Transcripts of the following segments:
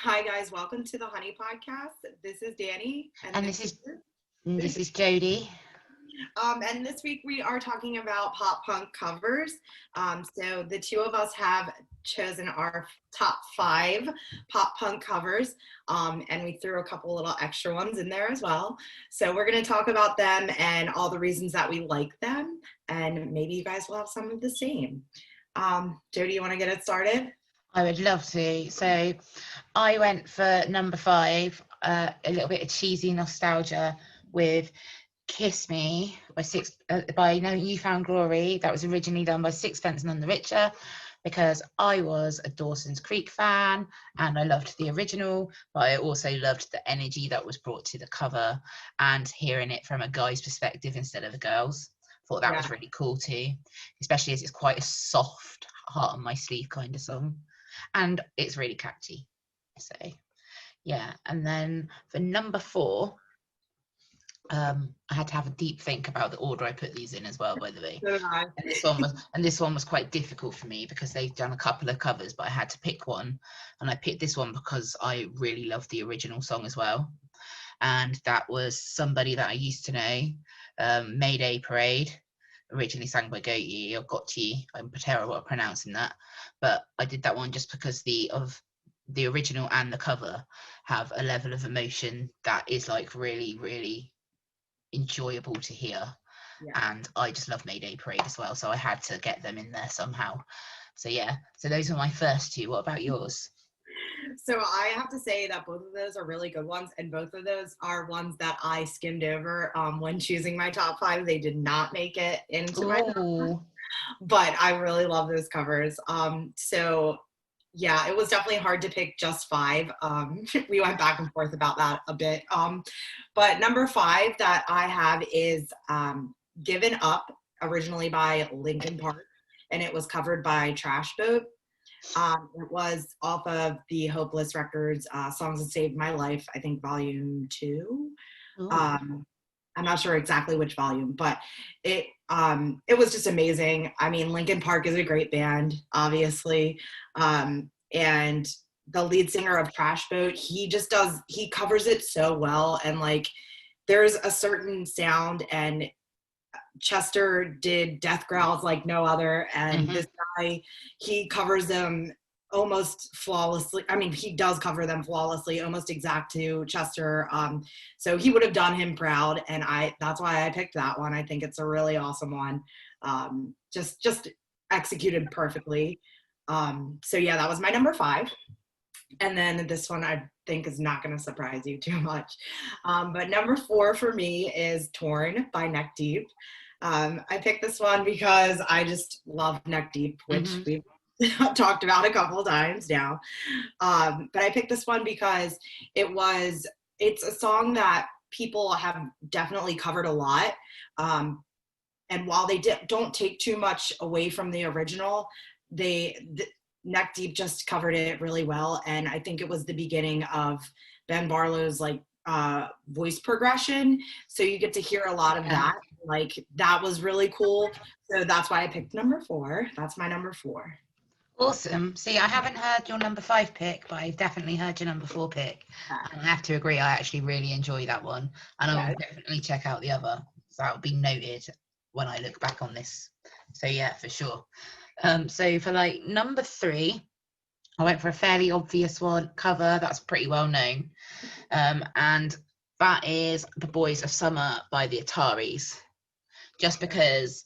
Hi guys, welcome to the Honey Podcast. This is Danny, And this is Jody. and this week we are talking about pop punk covers. So the two of us have chosen our top 5 pop punk covers, and we threw a couple little extra ones in there as well. So we're going to talk about them and all the reasons that we like them, and maybe you guys will have some of the same. Jody, you want to get it started? I would love to. So I went for number 5, a little bit of cheesy nostalgia with Kiss Me by No You Found Glory. That was originally done by Sixpence None the Richer, because I was a Dawson's Creek fan and I loved the original, but I also loved the energy that was brought to the cover and hearing it from a guy's perspective instead of a girl's. Thought that was really cool too, especially as it's quite a soft, heart on my sleeve kind of song, and it's really catchy. So yeah. And then for number 4, I had to have a deep think about the order I put these in as well, by the way. And this one was quite difficult for me because they've done a couple of covers, but I had to pick one, and I picked this one because I really love the original song as well. And that was Somebody That I Used to Know, Mayday Parade, originally sang by Goatee or Gotti. I'm terrible at pronouncing that, but I did that one just because the original and the cover have a level of emotion that is like really, really enjoyable to hear. And I just love Mayday Parade as well, so I had to get them in there somehow. So yeah, so those are my first 2. What about yours? So I have to say that both of those are really good ones, and both of those are ones that I skimmed over when choosing my top 5. They did not make it into my top 5, but I really love those covers. So yeah, it was definitely hard to pick just 5. We went back and forth about that a bit. But number 5 that I have is Given Up, originally by Linkin Park, and it was covered by Trash Boat. It was off of the Hopeless Records, Songs That Saved My Life, I think volume 2. I'm not sure exactly which volume, but it was just amazing. I mean, Linkin Park is a great band, obviously. And the lead singer of Trash Boat, he covers it so well. And like, there's a certain sound, and Chester did death growls like no other, and this guy, he covers them almost flawlessly. I mean, he does cover them flawlessly, almost exact to Chester. So he would have done him proud, and that's why I picked that one. I think it's a really awesome one. Just executed perfectly. So yeah, that was my number 5. And then this one I think is not going to surprise you too much. But number 4 for me is Torn by Neck Deep. I picked this one because I just love Neck Deep, which we've talked about a couple of times now. But I picked this one because it's a song that people have definitely covered a lot. And while they don't take too much away from the original, Neck Deep just covered it really well. And I think it was the beginning of Ben Barlow's like voice progression. So you get to hear a lot of that. Like, that was really cool. So that's why I picked number 4. That's my number 4. Awesome. See, I haven't heard your number 5 pick, but I've definitely heard your number 4 pick. And I have to agree, I actually really enjoy that one. And I will definitely check out the other. So that will be noted when I look back on this. So yeah, for sure. So for like number 3, I went for a fairly obvious one cover that's pretty well known. And that is The Boys of Summer by the Ataris. Just because,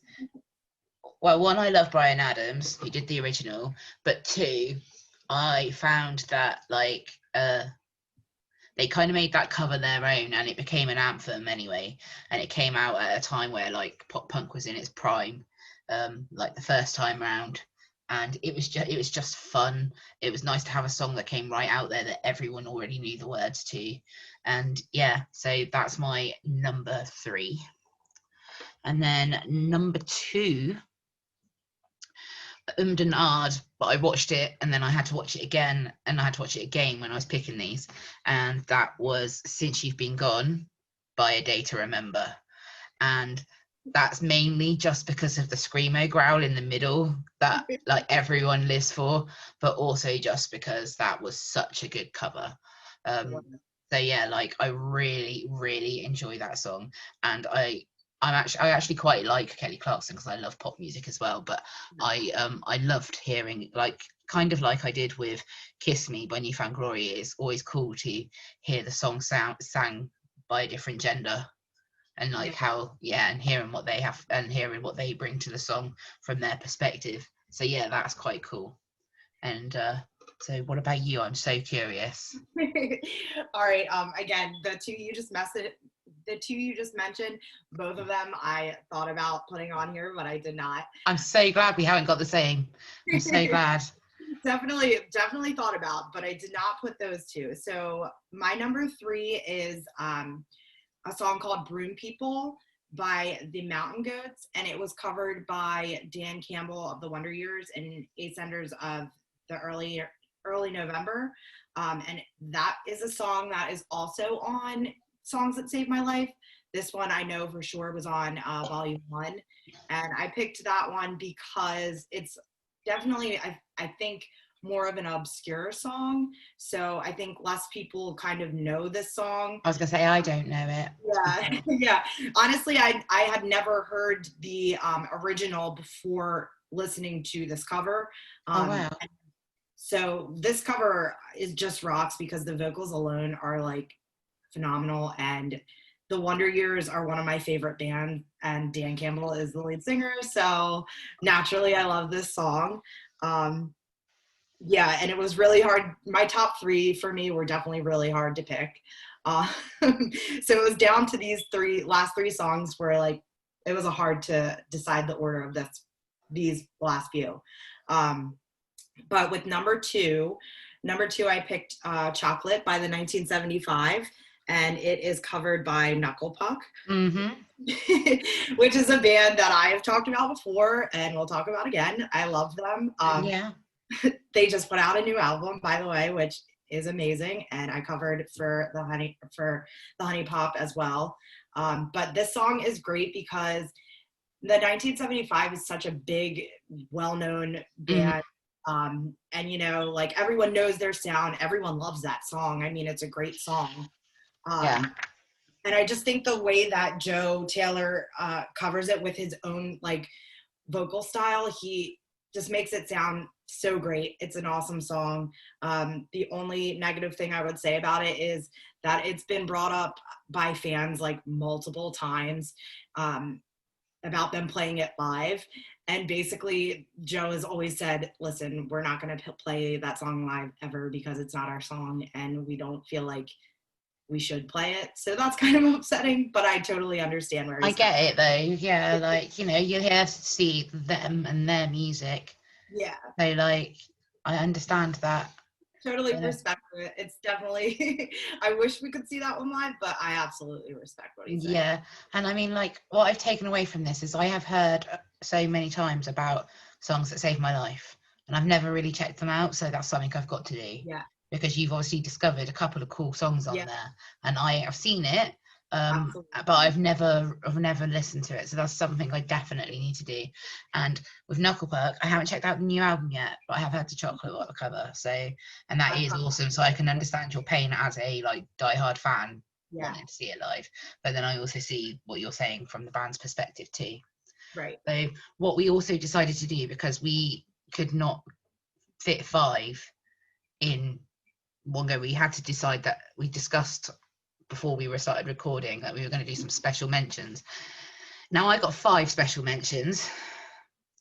well, 1, I love Bryan Adams, who did the original, but 2, I found that like they kind of made that cover their own, and it became an anthem anyway. And it came out at a time where like pop punk was in its prime, like the first time round, and it was just fun. It was nice to have a song that came right out there that everyone already knew the words to. And yeah, so that's my number 3. And then number 2, and ahed, but I watched it and then I had to watch it again, and I had to watch it again when I was picking these, and that was Since You've Been Gone by A Day to Remember. And that's mainly just because of the screamo growl in the middle that like everyone lives for, but also just because that was such a good cover. So yeah, like I really, really enjoy that song, and I actually quite like Kelly Clarkson because I love pop music as well. But I loved hearing, like, kind of like I did with Kiss Me by New Found Glory. It's always cool to hear the song sang by a different gender, and like how and hearing what they have and hearing what they bring to the song from their perspective. So yeah, that's quite cool. And so what about you? I'm so curious. All right. Again, the two you just mentioned, both of them I thought about putting on here, but I did not. I'm so glad we haven't got the same. I'm so glad. Definitely thought about, but I did not put those two. So my number 3 is a song called Broom People by the Mountain Goats, and it was covered by Dan Campbell of the Wonder Years and Ascenders of the early November. And that is a song that is also on Songs That Saved My Life. This one I know for sure was on Volume 1. And I picked that one because it's definitely, I think, more of an obscure song. So I think less people kind of know this song. I was going to say, I don't know it. Yeah, yeah. Honestly, I had never heard the original before listening to this cover. Oh, wow. So this cover is just rocks because the vocals alone are like phenomenal, and the Wonder Years are one of my favorite bands, and Dan Campbell is the lead singer, so naturally I love this song. Yeah, and it was really hard. My top 3 for me were definitely really hard to pick. So it was down to these last three songs where like it was hard to decide the order of these last few. But with number two I picked Chocolate by the 1975, and it is covered by Knuckle Puck, which is a band that I have talked about before and we'll talk about again. I love them. They just put out a new album, by the way, which is amazing, and I covered for the Honey Pop as well. But this song is great because the 1975 is such a big, well-known band. And you know, like everyone knows their sound, everyone loves that song. I mean, it's a great song. And I just think the way that Joe Taylor covers it with his own like vocal style, he just makes it sound so great. It's an awesome song. The only negative thing I would say about it is that it's been brought up by fans like multiple times about them playing it live. And basically, Joe has always said, listen, we're not going to play that song live ever because it's not our song and we don't feel like we should play it. So that's kind of upsetting, but I totally understand where he's I get it though. Yeah, like, you know, you're here to see them and their music. Yeah. So like, I understand that. Totally respect it. It's definitely, I wish we could see that one live, but I absolutely respect what he's saying. Yeah, and I mean, like, what I've taken away from this is I have heard so many times about Songs That Saved My Life, and I've never really checked them out, so that's something I've got to do. Yeah. Because you've obviously discovered a couple of cool songs on there, and I have seen it, but I've never listened to it, so that's something I definitely need to do. And with Knucklepuck, I haven't checked out the new album yet, but I have heard the Chocolate cover, so, and that is awesome. So I can understand your pain as a like diehard fan wanting to see it live, but then I also see what you're saying from the band's perspective too. Right. So what we also decided to do, because we could not fit 5 in one go, we had to decide that we discussed before we started recording that we were going to do some special mentions. Now I got 5 special mentions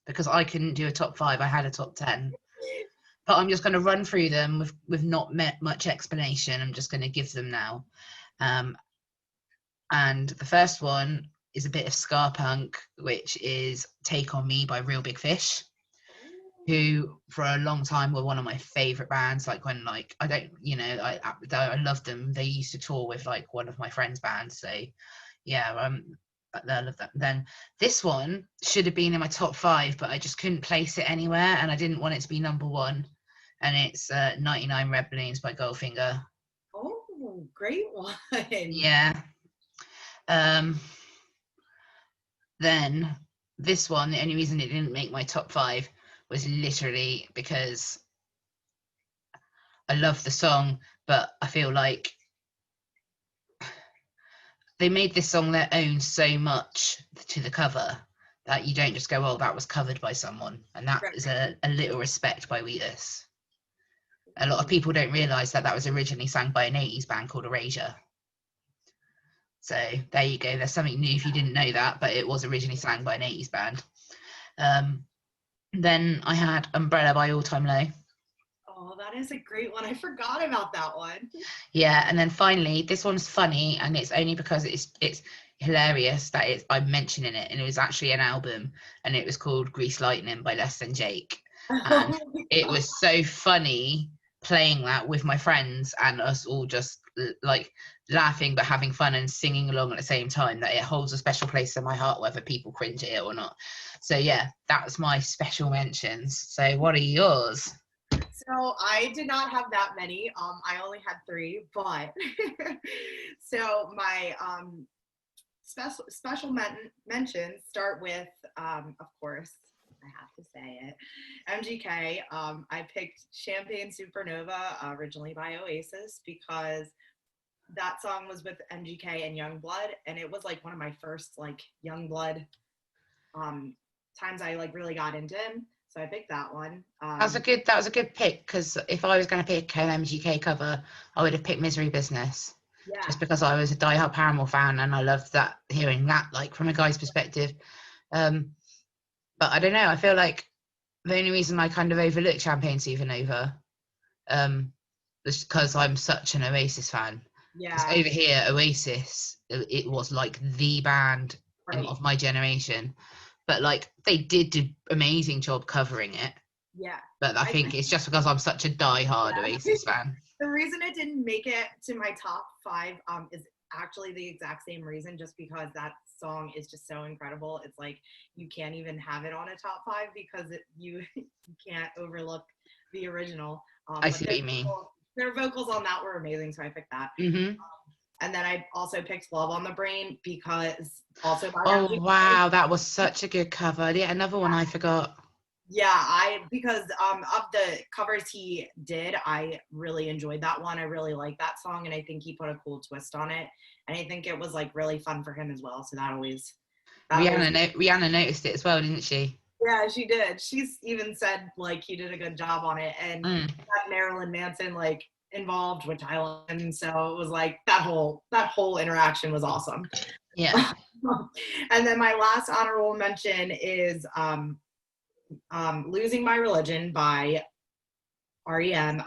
because I couldn't do a top 5. I had a top 10, but I'm just going to run through them with not much explanation. I'm just going to give them now. And the first one is a bit of ska punk, which is Take On Me by Real Big Fish, who for a long time were one of my favorite bands. Like when like I love them. They used to tour with like one of my friends' bands. So yeah, I love that. Then this one should have been in my top 5, but I just couldn't place it anywhere, and I didn't want it to be number 1. And it's 99 Red Balloons by Goldfinger. Oh, great one. Yeah. then this one, the only reason it didn't make my top 5 was literally because I love the song, but I feel like they made this song their own so much to the cover that you don't just go, oh, that was covered by someone. And that is a little respect by Wheatus. A lot of people don't realise that that was originally sang by an 80s band called Erasure. So there you go. There's something new if you didn't know that, but it was originally sang by an 80s band. Then I had Umbrella by All Time Low. Oh, that is a great one. I forgot about that one. Yeah, and then finally, this one's funny, and it's only because it's hilarious that I'm mentioning it, and it was actually an album, and it was called Grease Lightning by Less Than Jake. And it was so funny playing that with my friends and us all just like laughing but having fun and singing along at the same time, that it holds a special place in my heart whether people cringe at it or not. So yeah, that's my special mentions. So what are yours? So I did not have that many. I only had 3, but so my special mentions start with, of course, I have to say it, MGK. I picked Champagne Supernova, originally by Oasis, because that song was with MGK and Youngblood, and it was like one of my first like Youngblood times I like really got into him. So I picked that one. That was a good pick, because if I was going to pick an MGK cover, I would have picked Misery Business. Yeah. Just because I was a diehard Paramore fan and I loved that, hearing that like from a guy's perspective. But I don't know, I feel like the only reason I kind of overlooked Champagne Supernova was because I'm such an Oasis fan. Yeah. Over here, Oasis, it was like the band of my generation. But like they did do amazing job covering it. Yeah. But I think it's just because I'm such a diehard Oasis fan. The reason it didn't make it to my top 5 is actually the exact same reason, just because that song is just so incredible. It's like you can't even have it on a top 5 because you can't overlook the original. I see what you mean. Their vocals on that were amazing, so I picked that. Mm-hmm. And then I also picked Love on the Brain because also by oh wow, that was such a good cover. Yeah, another one I forgot. Yeah, because of the covers he did, I really enjoyed that one. I really liked that song, and I think he put a cool twist on it. And I think it was like really fun for him as well. So Rihanna noticed it as well, didn't she? Yeah, she did. She's even said like he did a good job on it, and got Marilyn Manson like involved, which I love. And so it was like that whole interaction was awesome. Yeah. And then my last honorable mention is Losing My Religion by REM,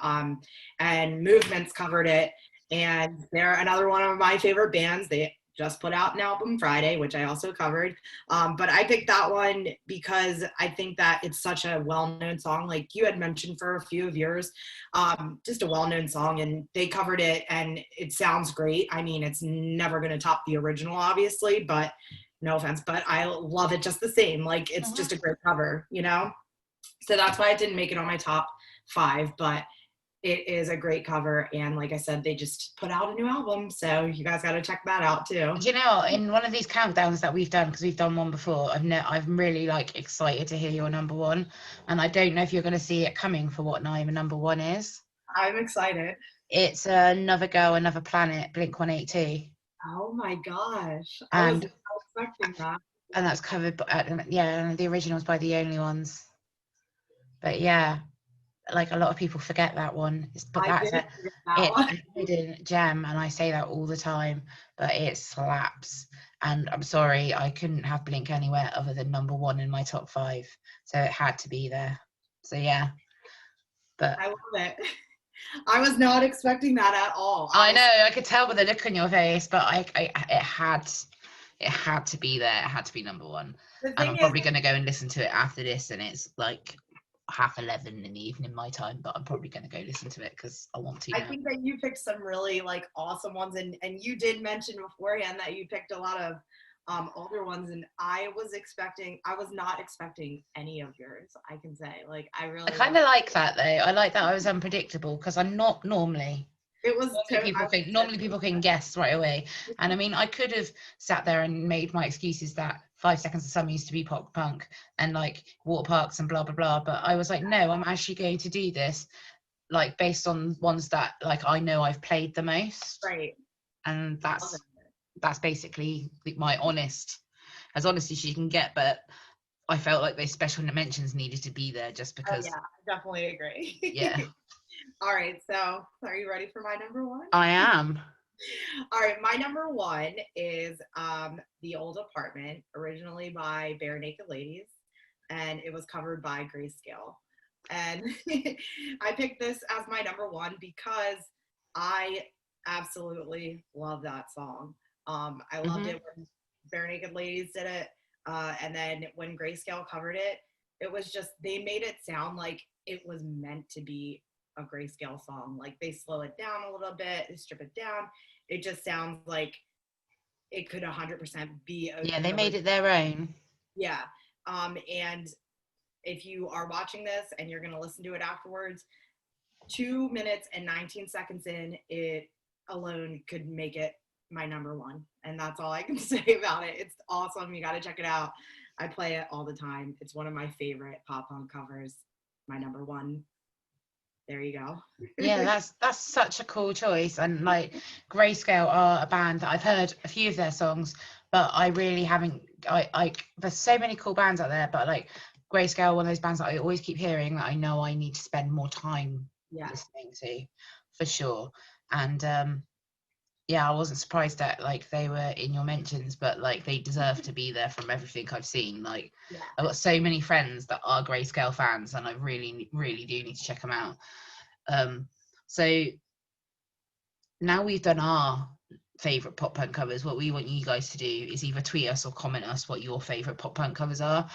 and Movements covered it, and they're another one of my favorite bands. They just put out an album Friday, which I also covered, but I picked that one because I think that it's such a well-known song, like you had mentioned for a few of yours, just a well-known song, and they covered it and it sounds great. I mean, it's never going to top the original, obviously, but no offense, but I love it just the same. Like, it's just a great cover, you know? So that's why it didn't make it on my top 5, but it is a great cover. And like I said, they just put out a new album. So you guys got to check that out too. You know, in one of these countdowns that we've done, because we've done one before, I'm really like excited to hear your number 1. And I don't know if you're going to see it coming for what my number 1 is. I'm excited. It's Another Girl, Another Planet, Blink-182. Oh my gosh. I was not expecting that. And that's covered by, yeah, the original's by The Only Ones. But yeah, like a lot of people forget that one. That's a hidden gem, and I say that all the time, but it slaps. And I'm sorry, I couldn't have Blink anywhere other than number 1 in my top 5. So it had to be there. So yeah. But I love it. I was not expecting that at all. I know, I could tell by the look on your face, but it had to be there. It had to be number 1. And I'm probably going to go and listen to it after this, and it's like 11:30 in the evening my time, but I'm probably going to go listen to it because I want to. I think that you picked some really like awesome ones, and you did mention beforehand that you picked a lot of older ones, and I was not expecting any of yours. I can say, like, I kind of like that though. I like that I was unpredictable, because I'm not normally. It was normally people can guess right away, and I mean, I could have sat there and made my excuses that 5 Seconds of Summer used to be pop punk and like water parks and blah blah blah, but I was like, no, I'm actually going to do this like based on ones that like I know I've played the most, Right. and that's basically my as honest as you can get. But I felt like those special mentions needed to be there just because. Oh, yeah, I definitely agree. Yeah. All right, so are you ready for my number one? I am. All right, my number one is The Old Apartment, originally by Bare Naked Ladies, and it was covered by Grayscale. And I picked this as my number one because I absolutely love that song. I loved it when Bare Naked Ladies did it, and then when Grayscale covered it, it was just, they made it sound like it was meant to be a Grayscale song. Like they slow it down a little bit, they strip it down. It just sounds like it could 100% be Yeah, they made it their own. Yeah. And if you are watching this and you're going to listen to it afterwards, 2 minutes and 19 seconds in, it alone could make it my number one. And that's all I can say about it. It's awesome. You got to check it out. I play it all the time. It's one of my favorite pop punk covers. My number one. There you go. Yeah, that's such a cool choice. And like Grayscale are a band that I've heard a few of their songs, but I really haven't. I there's so many cool bands out there, but like Grayscale, one of those bands that I always keep hearing that I know I need to spend more time listening to, for sure. And yeah, I wasn't surprised that like they were in your mentions, but like they deserve to be there from everything I've seen. Like I've got so many friends that are Grayscale fans, and I really, really do need to check them out. So now we've done our favorite pop punk covers, what we want you guys to do is either tweet us or comment us what your favorite pop punk covers are.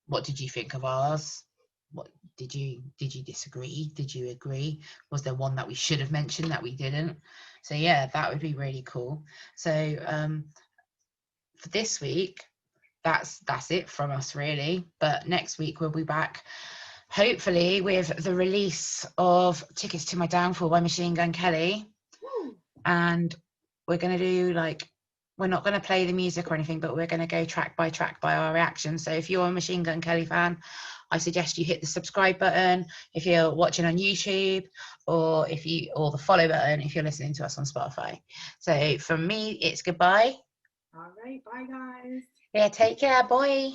What did you think of ours? What did you disagree? Did you agree? Was there one that we should have mentioned that we didn't? So yeah, that would be really cool. So for this week, that's it from us really. But next week we'll be back, hopefully with the release of Tickets to My Downfall by Machine Gun Kelly. Woo. And we're going to do like, we're not going to play the music or anything, but we're going to go track by track by our reaction. So if you're a Machine Gun Kelly fan, I suggest you hit the subscribe button if you're watching on YouTube, or the follow button if you're listening to us on Spotify. So from me, it's goodbye. All right, bye guys. Yeah, take care, bye.